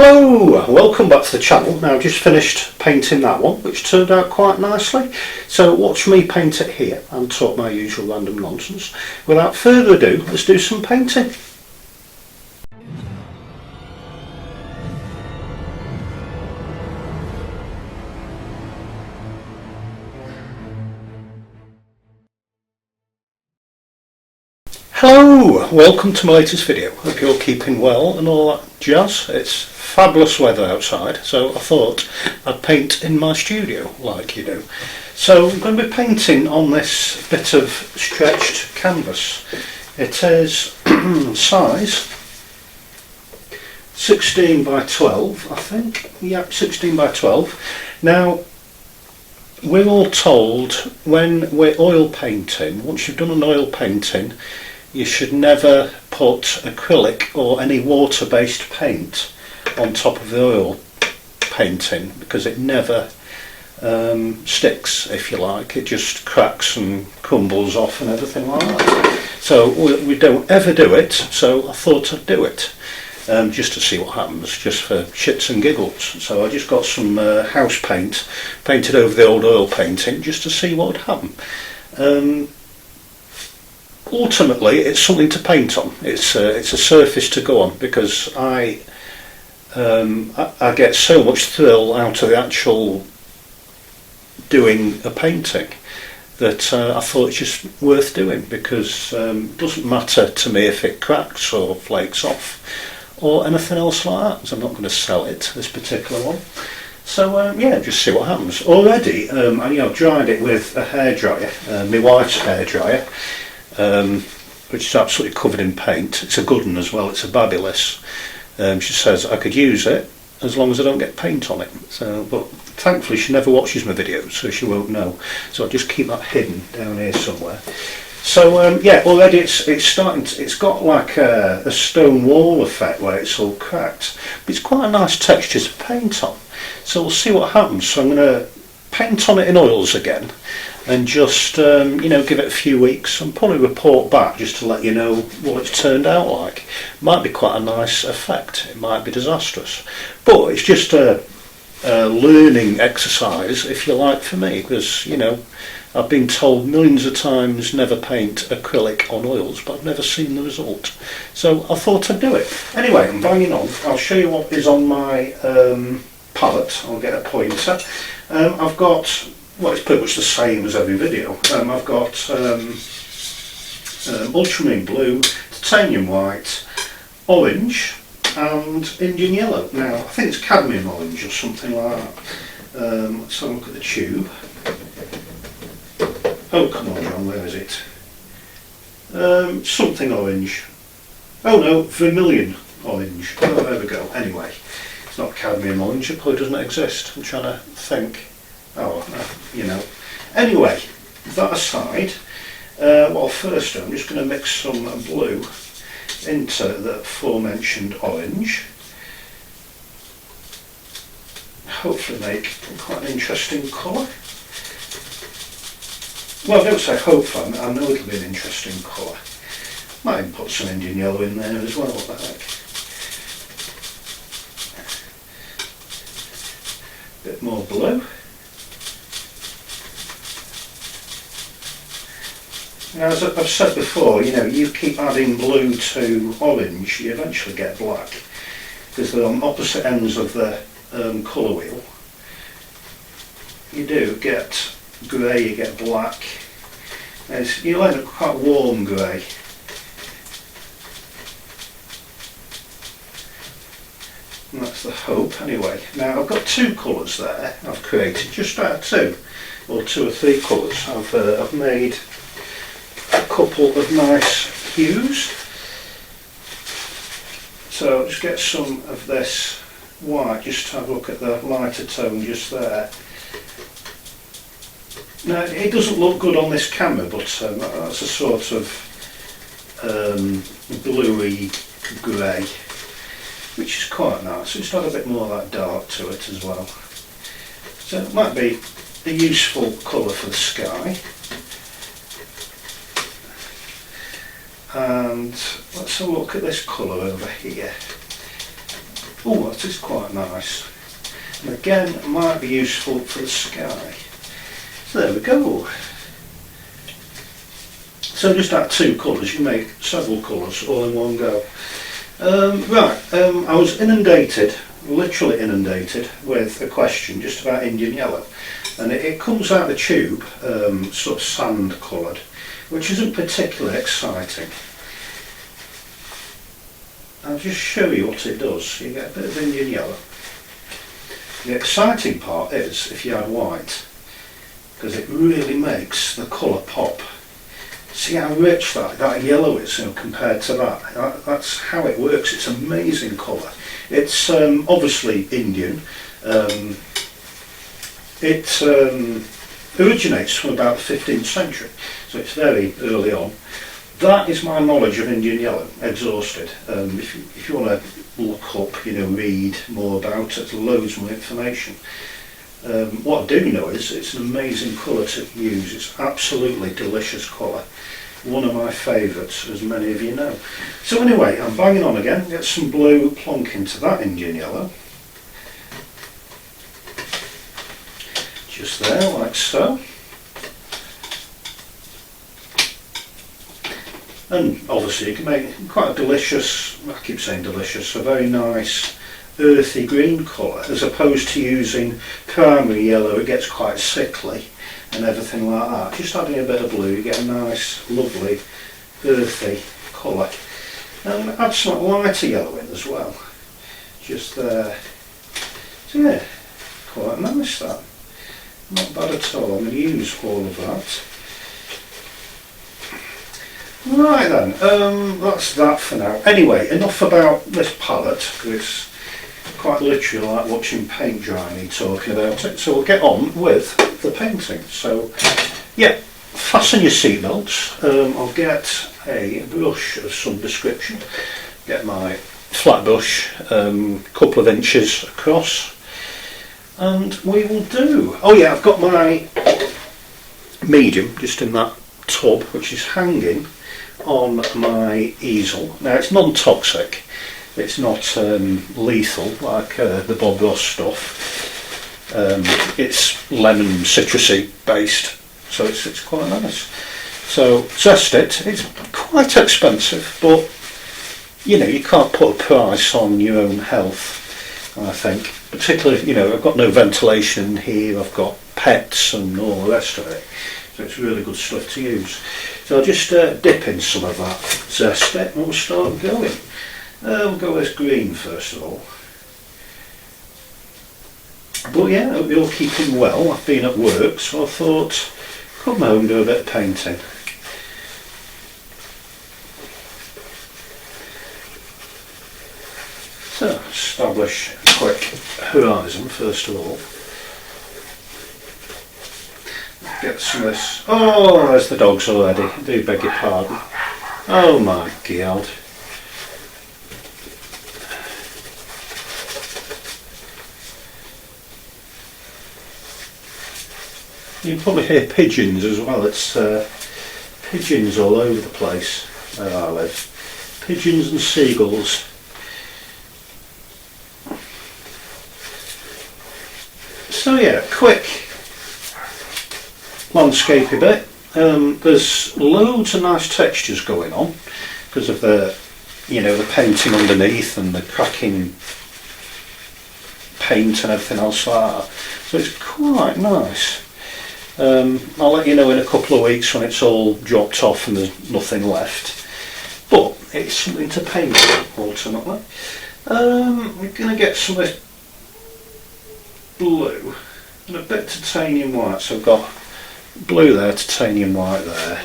Hello, welcome back to the channel. Now I've just finished painting that one, which turned out quite nicely. So watch me paint it here and talk my usual random nonsense. Without further ado, let's do some painting. Hello, welcome to my latest video. Hope you're keeping well and all that jazz. It's fabulous weather outside, so I thought I'd paint in my studio like you do. So I'm going to be painting on this bit of stretched canvas. It is size 16 by 12, I think. Yeah, 16 by 12. Now, we're all told when we're oil painting, once you've done an oil painting, you should never put acrylic or any water-based paint on top of the oil painting because it never sticks, if you like. It just cracks and crumbles off and everything like that. So we don't ever do it, so I thought I'd do it just to see what happens, just for shits and giggles. So I just got some house paint, painted over the old oil painting just to see what would happen. Ultimately, it's something to paint on. It's a surface to go on because I get so much thrill out of the actual doing a painting that I thought it's just worth doing because it doesn't matter to me if it cracks or flakes off or anything else like that. So I'm not going to sell it, this particular one. So yeah, just see what happens. Already, I've dried it with a hairdryer, my wife's hairdryer. Which is absolutely covered in paint. It's a good one as well, it's a Babyless. She says I could use it as long as I don't get paint on it. So, but thankfully she never watches my videos, so she won't know. So I'll just keep that hidden down here somewhere. So yeah, already it's starting to, it's got like a stone wall effect where it's all cracked. But it's quite a nice texture to paint on. So we'll see what happens. So I'm going to paint on it in oils again and just give it a few weeks and probably report back just to let you know what it's turned out like. Might be quite a nice effect, it might be disastrous, but it's just a learning exercise, if you like, for me, because I've been told millions of times never paint acrylic on oils, but I've never seen the result, so I thought I'd do it. Anyway, I'm banging on. I'll show you what is on my palette. I'll get a pointer. I've got, well, it's pretty much the same as every video. I've got ultramarine blue, titanium white, orange and Indian yellow. Now I think it's cadmium orange or something like that. Let's have a look at the tube. Oh come on John, where is it? Something orange. Oh no, vermilion orange. Oh, there we go. Anyway, it's not cadmium orange, it probably doesn't exist. I'm trying to think. Oh, Anyway, that aside, well, first I'm just going to mix some blue into the aforementioned orange. Hopefully make quite an interesting colour. Well, I don't say hopefully, I know it'll be an interesting colour. Might even put some Indian yellow in there as well, what the heck. Bit more blue. Now, as I've said before, you keep adding blue to orange, you eventually get black, because they're on opposite ends of the colour wheel. You do get grey, you get black. You'll end up quite warm grey. And that's the hope, anyway. Now, I've got two colours there I've created, just about two or three colours. I've made a couple of nice hues. So just get some of this white, just to have a look at the lighter tone just there. Now it doesn't look good on this camera, but that's a sort of bluey grey, which is quite nice. It's got a bit more of that dark to it as well. So it might be a useful colour for the sky. And let's have a look at this colour over here. Oh, that is quite nice. And again, might be useful for the sky. So there we go. So just add 2 colours, you make several colours all in one go. I was inundated, literally inundated, with a question just about Indian yellow. And it comes out the tube, sort of sand coloured, which isn't particularly exciting. I'll just show you what it does. You get a bit of Indian yellow. The exciting part is if you add white, because it really makes the colour pop. See how rich that yellow is, compared to that. That's how it works. It's amazing colour. It's obviously Indian. It originates from about the 15th century, so it's very early on. That is my knowledge of Indian yellow, exhausted. If you want to look up, read more about it, loads more information. What I do know is it's an amazing colour to use. It's absolutely delicious colour. One of my favourites, as many of you know. So anyway, I'm banging on again. Get some blue, plonk into that Indian yellow. Just there, like so. And obviously you can make quite a delicious, I keep saying delicious, a very nice earthy green colour, as opposed to using primary yellow. It gets quite sickly and everything like that. Just adding a bit of blue, you get a nice, lovely, earthy colour. And add some lighter yellow in as well. Just there. So yeah, quite nice that. Not bad at all. I'm going to use all of that. Right then, that's that for now. Anyway, enough about this palette, because it's quite literally like watching paint dry me talking about it. So we'll get on with the painting. So yeah, fasten your seatbelts. I'll get a brush of some description. Get my flat brush, couple of inches across, and we will do. Oh yeah, I've got my medium just in that tub, which is hanging on my easel. Now it's non-toxic, it's not lethal like the Bob Ross stuff. It's lemon citrusy based, so it's quite nice. So zest it. It's quite expensive, but you can't put a price on your own health, I think. Particularly, I've got no ventilation here, I've got pets and all the rest of it, so it's really good stuff to use. So I'll just dip in some of that zest and we'll start going. We'll go with green first of all. But yeah, I hope you're all keeping well. I've been at work, so I thought, come home and do a bit of painting. So, establish a quick horizon first of all. Get some of this. Oh, there's the dogs already. I do beg your pardon. Oh my God. You can probably hear pigeons as well. It's pigeons all over the place where I live. Pigeons and seagulls. So yeah, quick landscapey bit. There's loads of nice textures going on because of the painting underneath and the cracking paint and everything else like that. So it's quite nice. I'll let you know in a couple of weeks when it's all dropped off and there's nothing left. But it's something to paint on, ultimately. We're going to get some of this blue and a bit of titanium white. So I've got blue there, titanium white there.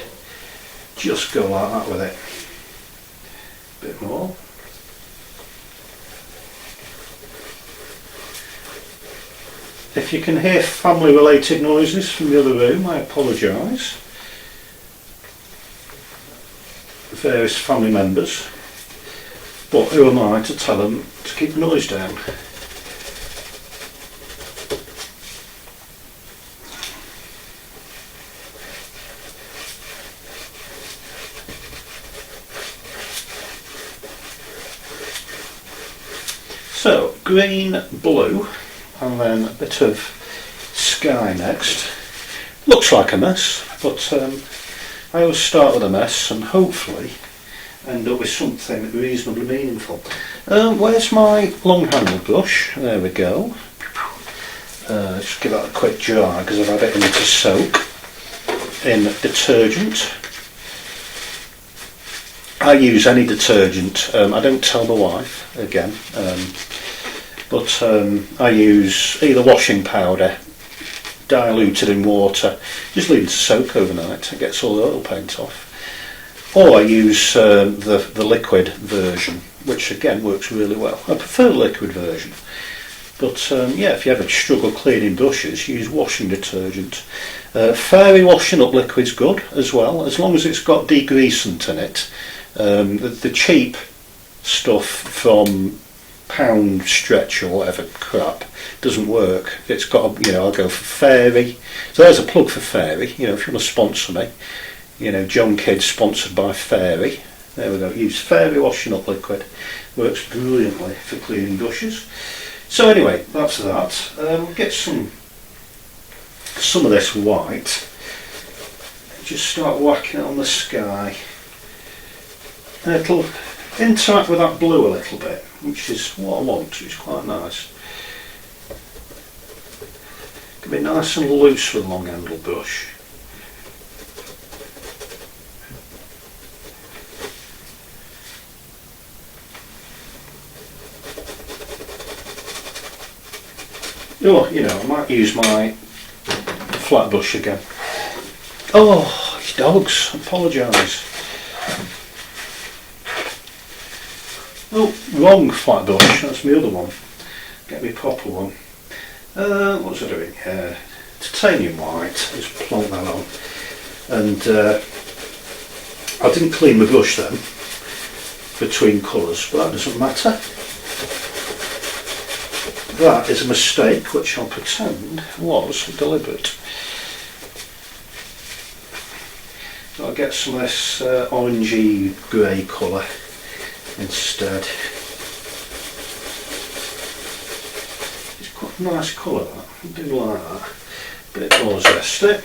Just go like that with it. A bit more. If you can hear family related noises from the other room, I apologise. Various family members. But who am I to tell them to keep the noise down? So green, blue, and then a bit of sky next. Looks like a mess, but I always start with a mess and hopefully end up with something reasonably meaningful. Where's my long handled brush? There we go. Just give that a quick dry because I've had it in to soak in detergent. I use any detergent. I don't tell my wife again, but I use either washing powder diluted in water, just leave it to soak overnight, it gets all the oil paint off. Or I use the liquid version, which again works really well. I prefer the liquid version. But yeah, if you ever struggle cleaning brushes, use washing detergent. Fairy washing up liquid's good as well, as long as it's got degreasant in it. The cheap stuff from Pound Stretch or whatever crap doesn't work. It's got, you know, I'll go for Fairy. So there's a plug for Fairy. You know, if you want to sponsor me, you know, John Kidd sponsored by Fairy. There we go. Use Fairy washing up liquid. Works brilliantly for cleaning brushes. So anyway, that's that. We'll get some of this white. Just start whacking it on the sky. And it'll interact with that blue a little bit, which is what I want, which is quite nice. It can be nice and loose with a long handled brush. Oh, you know, I might use my flat brush again. Oh, it's dogs, I apologise. Oh, wrong flat brush, that's my other one. Get me proper one. What's I doing here? Titanium white, just plonk that on. And I didn't clean my brush then, between colours, but that doesn't matter. That is a mistake, which I'll pretend was deliberate. So I'll get some of this orangey grey colour instead. It's quite a nice colour, that. I do like that. Bit more zesty.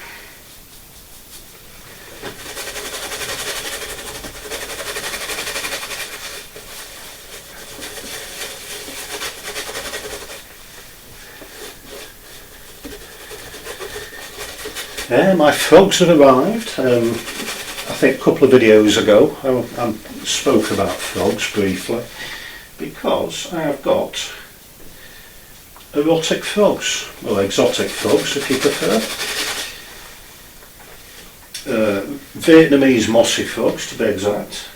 Yeah, my frogs have arrived. I think a couple of videos ago I spoke about frogs briefly because I have got erotic frogs, or exotic frogs if you prefer. Vietnamese mossy frogs to be exact,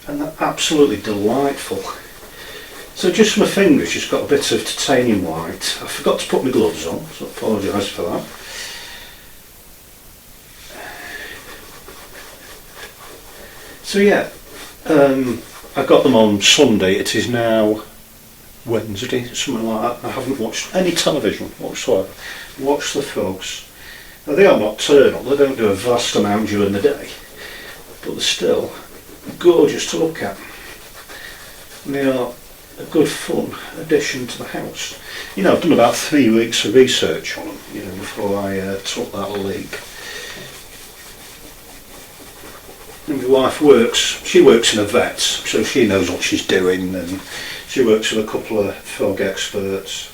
and they're absolutely delightful. So just my fingers just got a bit of titanium white. I forgot to put my gloves on, so I apologise for that. So yeah, I got them on Sunday. It is now Wednesday, something like that. I haven't watched any television whatsoever. Watch the frogs. Now they are nocturnal, they don't do a vast amount during the day, but they're still gorgeous to look at. And they are a good fun addition to the house. You know, I've done about 3 weeks of research on them, you know, before I took that leap. And my wife she works in a vet, so she knows what she's doing, and she works with a couple of frog experts.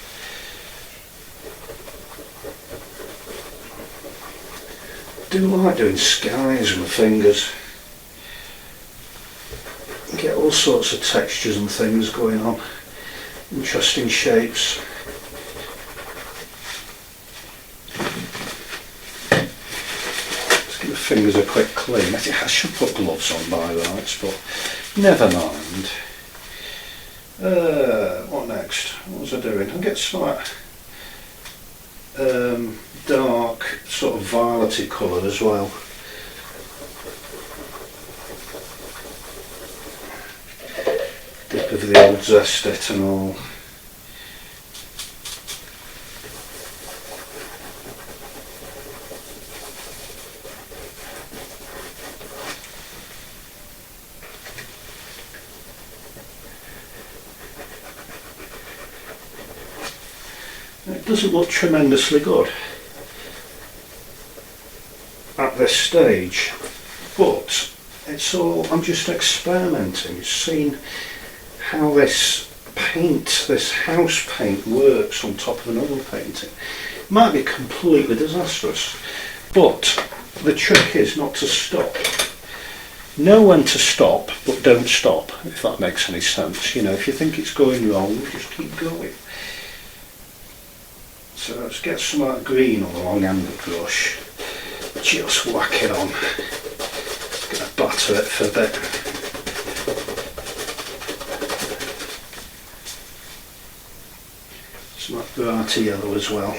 I do like doing skies with my fingers. You get all sorts of textures and things going on, interesting shapes. Fingers are quite clean. I should put gloves on by rights, but never mind. What next? What was I doing? I'll get some dark, sort of violety colour as well. Dip of the old zestet and all. doesn't look tremendously good at this stage, but it's all, I'm just experimenting, seeing how this paint, this house paint works on top of another painting. Might be completely disastrous, but the trick is not to stop. Know when to stop, but don't stop, if that makes any sense. You know, if you think it's going wrong, just keep going. So let's get some of that green on the long end of the brush. Just whack it on. Gonna batter it for a bit. Some of that brighter yellow as well.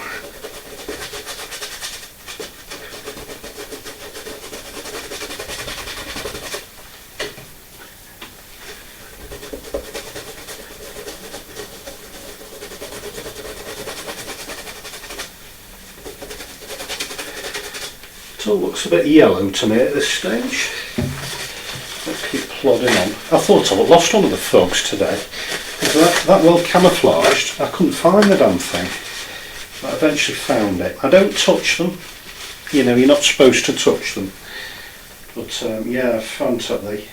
It all looks a bit yellow to me at this stage. Let's keep plodding on. I thought I lost one of the frogs today. That well camouflaged, I couldn't find the damn thing. But I eventually found it. I don't touch them. You know, you're not supposed to touch them. But yeah, frantically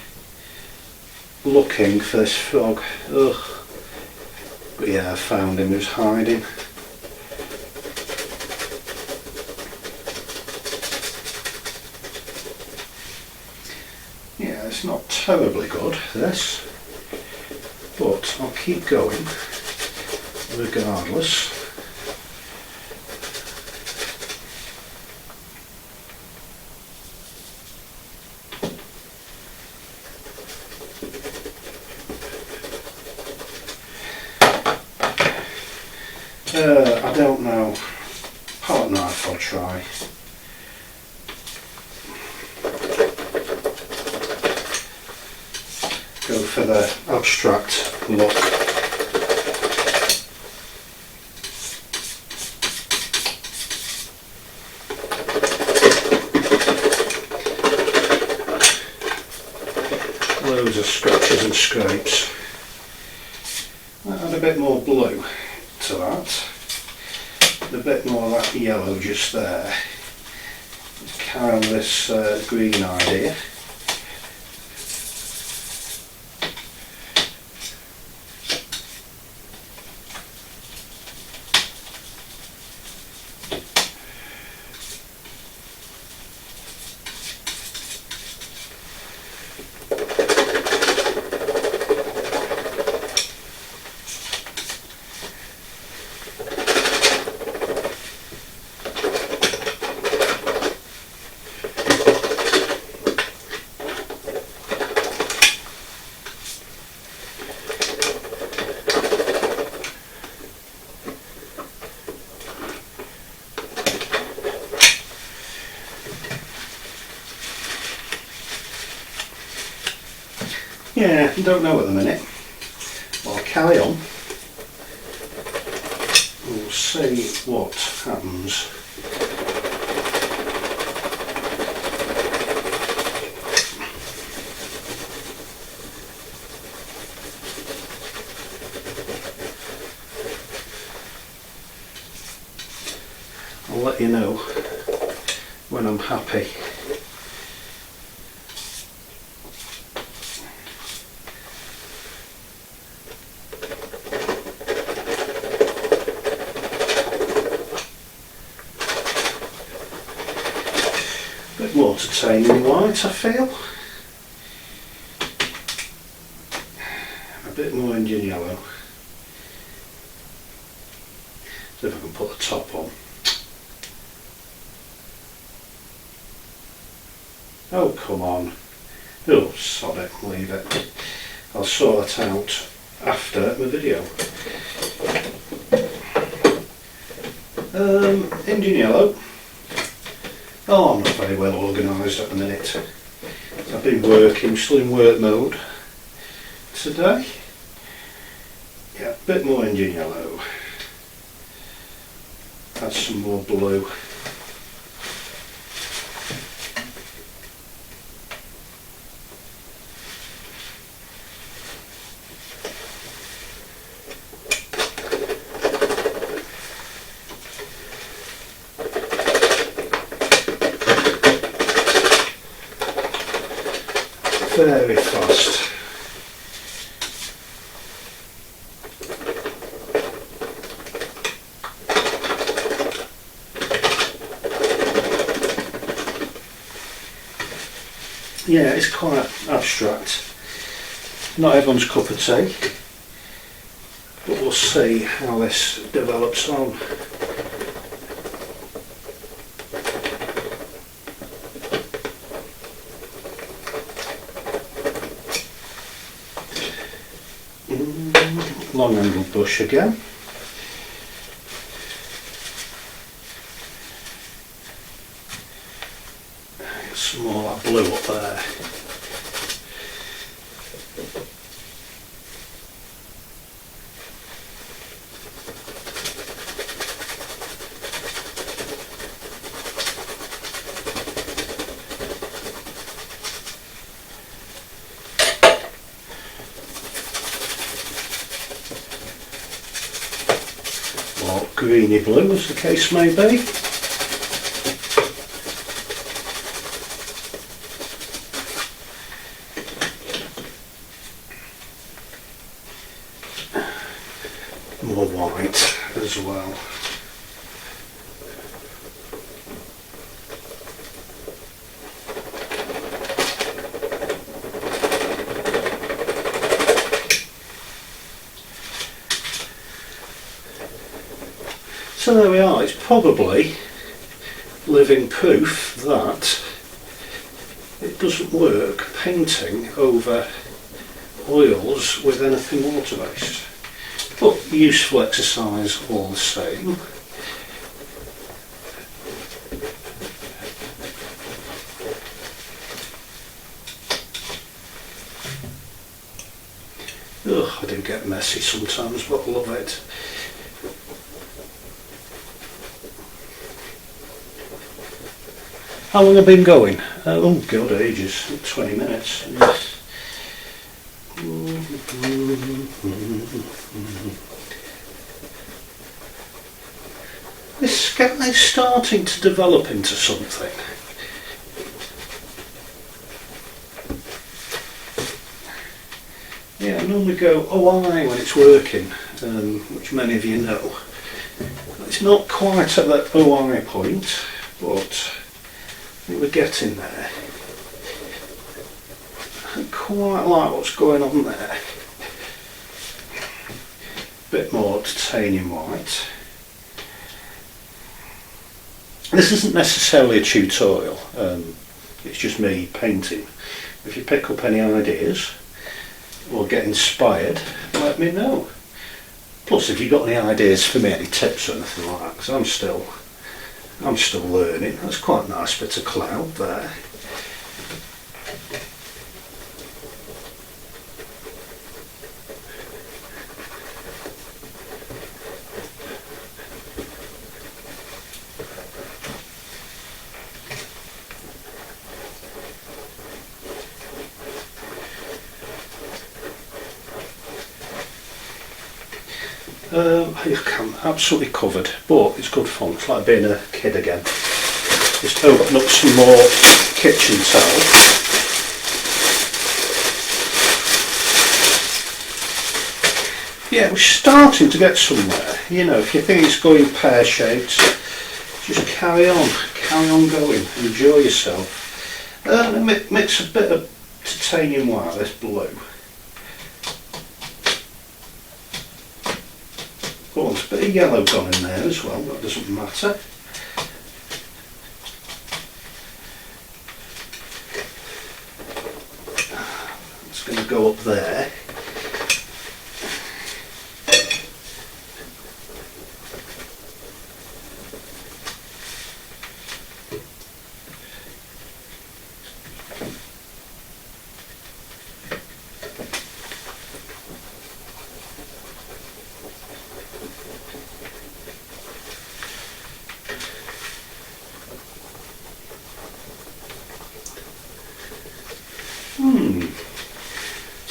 looking for this frog. Ugh. But yeah, I found him. He was hiding. Yeah, it's not terribly good, this, but I'll keep going regardless. I don't know. Palette knife I'll try. Go for the abstract look. Loads of scratches and scrapes. Add a bit more blue to that. A bit more of that yellow just there. Carry on this green idea. Yeah, don't know at the minute. I'll carry on. We'll see what happens. I'll let you know when I'm happy. Bit more titanium white, I feel. A bit more Indian yellow. See if I can put the top on. Oh, come on. Oh, sod it, leave it. I'll sort it out after the video. Indian yellow. Oh, I'm not very well organised at the minute. I've been working, still in work mode today. Yeah, a bit more Indian yellow. Add some more blue. very fast. Yeah, it's quite abstract. Not everyone's cup of tea, but we'll see how this develops on. Long handled brush again. Get some more of that blue up there. Or greeny blue, as the case may be. More white as well. So there we are, it's probably living proof that it doesn't work painting over oils with anything water based. But useful exercise all the same. Ugh, I do get messy sometimes, but I love it. How long have I been going? Oh god, ages. 20 minutes. Yes. This sky is starting to develop into something. Yeah, I normally go OI when it's working, which many of you know. It's not quite at that OI point, but I think we're getting there. I quite like what's going on there. Bit more titanium white. This isn't necessarily a tutorial, it's just me painting. If you pick up any ideas or get inspired, let me know. Plus, if you've got any ideas for me, any tips or anything like that, because I'm still learning. That's quite a nice bit of cloud there. I'm absolutely covered, but it's good fun. It's like being a kid again. Just open up some more kitchen towel. Yeah, we're starting to get somewhere. You know, if you think it's going pear-shaped, just carry on going, enjoy yourself. Mix a bit of titanium white, this blue. Oh, there's a bit of yellow gone in there as well, that doesn't matter. It's going to go up there.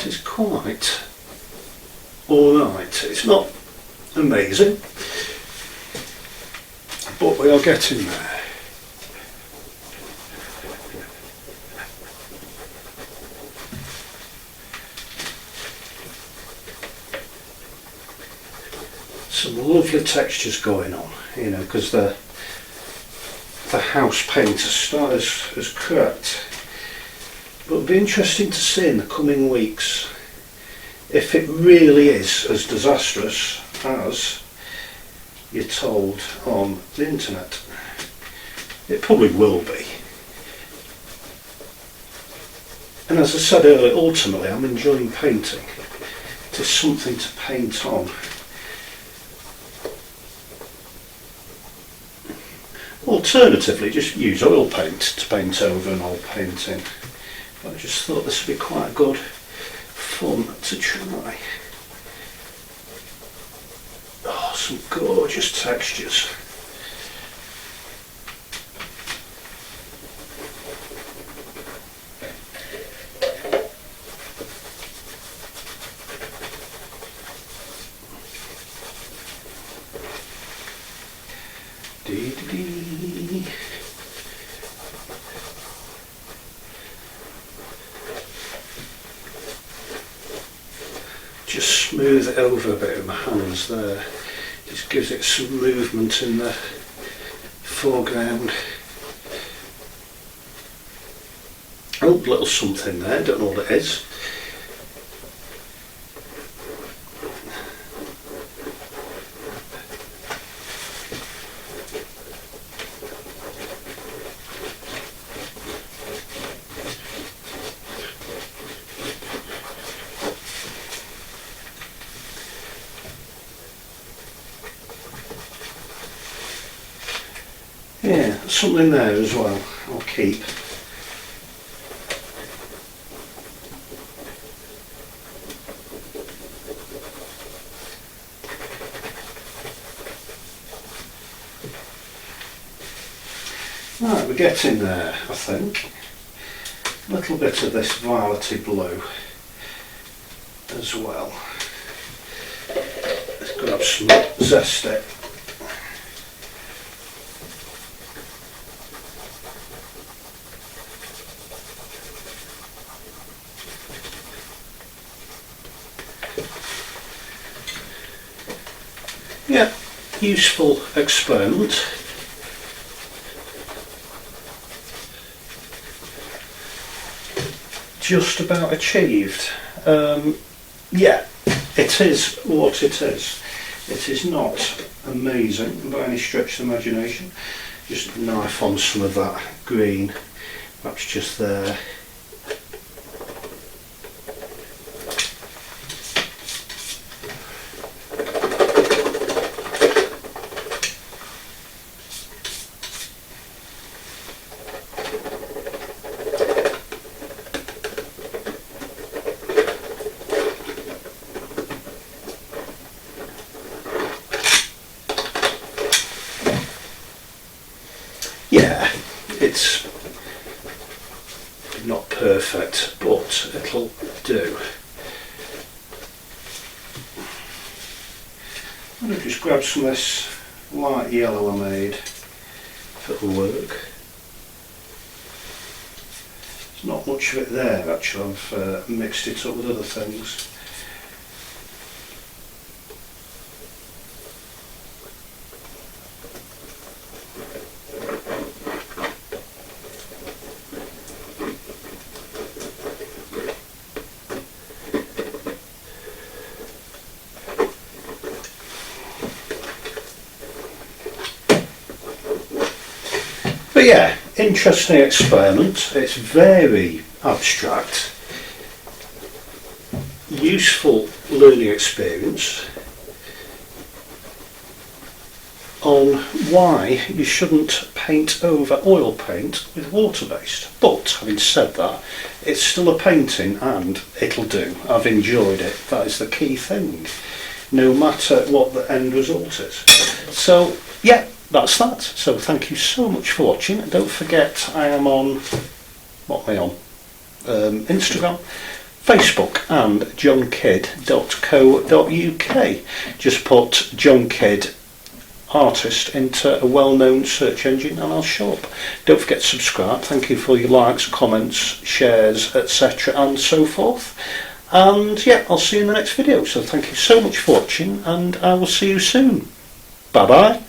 It's quite alright. It's not amazing, but we are getting there. some lovely textures going on, you know, because the house paint has cracked. But it'll be interesting to see in the coming weeks if it really is as disastrous as you're told on the internet. It probably will be. And as I said earlier, ultimately I'm enjoying painting. It is something to paint on. Alternatively, just use oil paint to paint over an old painting. But I just thought this would be quite good fun to try. Oh, some gorgeous textures. Dee-dee-dee. Just smooth it over a bit with my hands there. Just gives it some movement in the foreground. Oh, little something there, don't know what it is. Yeah, something there as well, I'll keep. Right, we're getting there, I think. A little bit of this violety blue as well. Let's grab some zesty. Yeah, useful experiment. Just about achieved. Yeah, it is what it is. It is not amazing by any stretch of the imagination. Just knife on some of that green, perhaps just there. Yeah, it's not perfect, but it'll do. I'm going to just grab some of this light yellow I made, if it'll work. There's not much of it there actually, I've mixed it up with other things. But yeah, interesting experiment. It's very abstract, useful learning experience on why you shouldn't paint over oil paint with water-based. But having said that, it's still a painting and it'll do. I've enjoyed it. That is the key thing, no matter what the end result is. So yeah, that's that. So thank you so much for watching. Don't forget I am on, what am I on? Instagram, Facebook and johnkid.co.uk. Just put John Kidd artist into a well-known search engine and I'll show up. Don't forget to subscribe. Thank you for your likes, comments, shares, etc. and so forth. And yeah, I'll see you in the next video. So thank you so much for watching, and I will see you soon. Bye bye.